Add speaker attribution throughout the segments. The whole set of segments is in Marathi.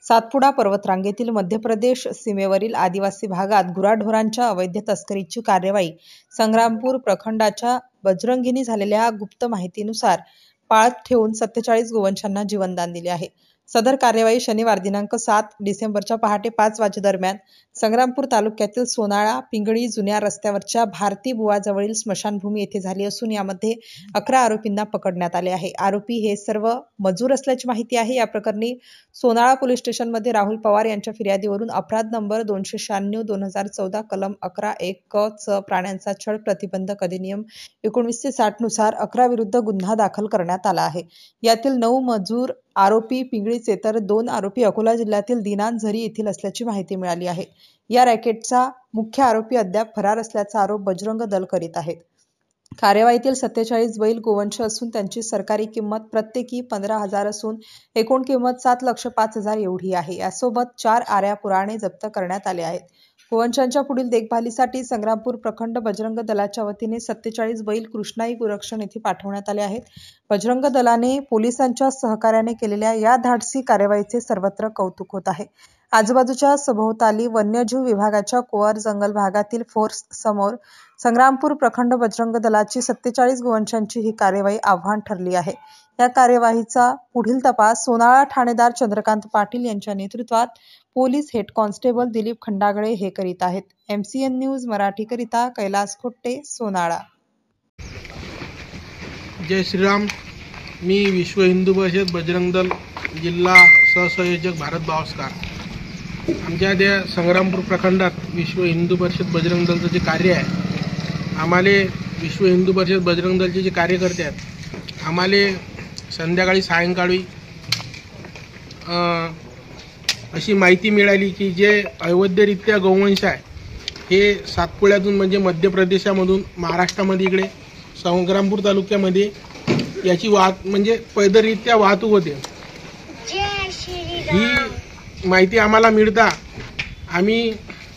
Speaker 1: सातपुडा पर्वतरांगेतील मध्य प्रदेश सीमेवरील आदिवासी भागात गुराढोरांच्या अवैध तस्करीची कार्यवाही संग्रामपूर प्रखंडाच्या बजरंगींनी झालेल्या गुप्त माहितीनुसार पाळत ठेवून 47 गोवंशांना जीवनदान दिले आहे। सदर कार्यवाही शनिवार दिनांक 7 डिसेंबरच्या पहाटे 5 वाजेदरम्यान संग्रामपूर तालुक्यातील सोनाळा पिंगळी जुन्या रस्त्यावरच्या भारती बुवाजवळील स्मशानभूमी येथे झाली असून यामध्ये 11 आरोपींना पकडण्यात आले आहे। आरोपी हे सर्व मजूर असल्याची माहिती आहे। या प्रकरणी सोनाळा पोलीस स्टेशनमध्ये राहुल पवार यांच्या फिर्यादीवरून अपराध नंबर 296/2014 कलम 11(1) क च प्राण्यांचा छळ प्रतिबंधक अधिनियम 1960 नुसार 11 विरुद्ध गुन्हा दाखल करण्यात आला आहे। यातील 9 मजूर आरोपी पिंगळीचे तर 2 आरोपी अकोला जिल्ह्यातील दिनांत झरी येथील असल्याची माहिती मिळाली आहे। या रॅकेटचा मुख्य आरोपी अद्याप फरार असल्याचा आरोप बजरंग दल करीत आहेत। कार्यवाहीतील 47 बैल गोवंश असून त्यांची सरकारी किंमत प्रत्येकी 15,000 असून एकूण किंमत 7,05,000 एवढी आहे। यासोबत 4 आऱ्या पुराणे जप्त करण्यात आले आहेत। गोवंशांच्या पुढील देखभालीसाठी संग्रामपूर प्रखंड बजरंग दलाच्या वतीने 47 बैल कृष्णाई गोरक्षण येथे पाठवण्यात आले आहेत। बजरंग दलाने पोलिसांच्या सहकार्याने केलेल्या या धाडसी कार्यवाहीचे सर्वत्र कौतुक होत आहे। आजूबाजूच्या सभोवताली वन्यजीव विभागाच्या कोअर जंगल भागातील फोर्स समोर संग्रामपूर प्रखंड बजरंग दलाची 47 गोवंशांची ही कार्यवाही आव्हान ठरली आहे। या कार्यवाहीचा पुढील तपास सोनाळा ठाणेदार चंद्रकांत पाटील यांच्या नेतृत्वात police head constable Dilip Khandagale हे करीत आहेत। MCN न्यूज मराठीकरिता कैलास खोट्टे, सोनाळा।
Speaker 2: जय श्रीराम। मी विश्व हिंदू परिषद बजरंग दल जिल्हा सहसंयोजक भारत बावस्कर। आमच्या त्या संग्रामपूर प्रखंडात विश्व हिंदू परिषद बजरंग दलचं जे कार्य आहे, आम्हाला विश्व हिंदू परिषद बजरंग दलचे जे कार्यकर्ते आहेत, आम्हाला संध्याकाळी सायंकाळी अशी माहिती मिळाली की जे अवैधरित्या गोवंश आहे हे सातपुड्यातून म्हणजे मध्य प्रदेशामधून महाराष्ट्रामध्ये इकडे संग्रामपूर तालुक्यामध्ये याची म्हणजे पैदलरित्या वाहतूक होते। ही माहिती आम्हाला मिळता आम्ही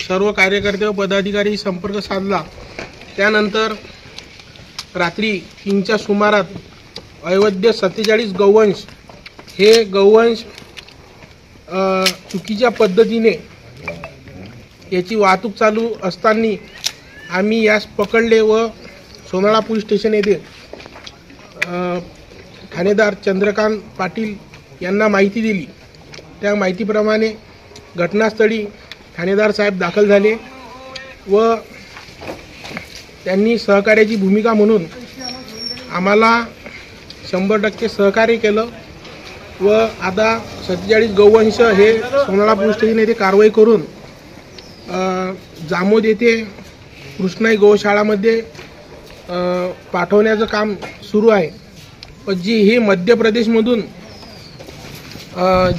Speaker 2: सर्व कार्यकर्ते व पदाधिकारी संपर्क साधला। त्यानंतर रात्री 3च्या सुमारात अवैध 47 गोवंश हे गोवंश चुकीच्या पद्धतीने याची वाहतूक चालू असताना आम्ही यास पकडले व सोनाळा पोलीस स्टेशन येथे ठाणेदार चंद्रकांत पाटील यांना माहिती दिली। त्या माहितीप्रमाणे घटनास्थळी ठाणेदार साहेब दाखल झाले व त्यांनी सहकार्याची भूमिका म्हणून आम्हाला 100% सहकार्य केलं व आता 47 गोवंश हे सोनाळा पोलीस स्टेशन येथे कारवाई करून जामोद येथे कृष्णाई गोशाळामध्ये पाठवण्याचं काम सुरू आहे। पण जी ही मध्य प्रदेशमधून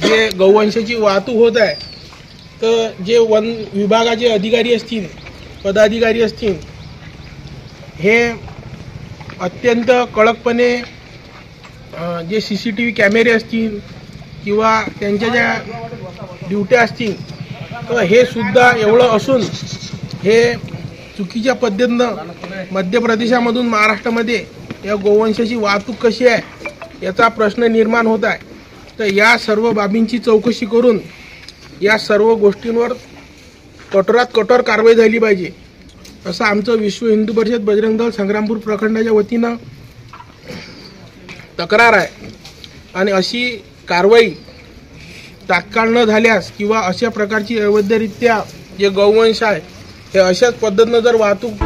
Speaker 2: जे गोवंशाची वाहतूक होत आहे, तर जे वन विभागाचे अधिकारी असतील पदाधिकारी असतील हे अत्यंत कडकपणे जे CCTV कॅमेरे असतील किंवा त्यांच्या ज्या ड्युट्या असतील तर हे सुद्धा एवढं असून हे चुकीच्या पद्धतीनं मध्य प्रदेशामधून महाराष्ट्रामध्ये या गोवंशाची वाहतूक कशी आहे याचा प्रश्न निर्माण होत आहे। तर या सर्व बाबींची चौकशी करून या सर्व गोष्टींवर कठोरात कठोर कारवाई झाली पाहिजे असं आमचं विश्व हिंदू परिषद बजरंग दल संग्रामपूर प्रखंडाच्या वतीनं तक्रार आहे। आणि अशी कारवाई तात्काळ न झाल्यास किंवा अशा प्रकारची अवैधरित्या जे गोवंश आहे हे अशाच पद्धतीनं जर वाहतूक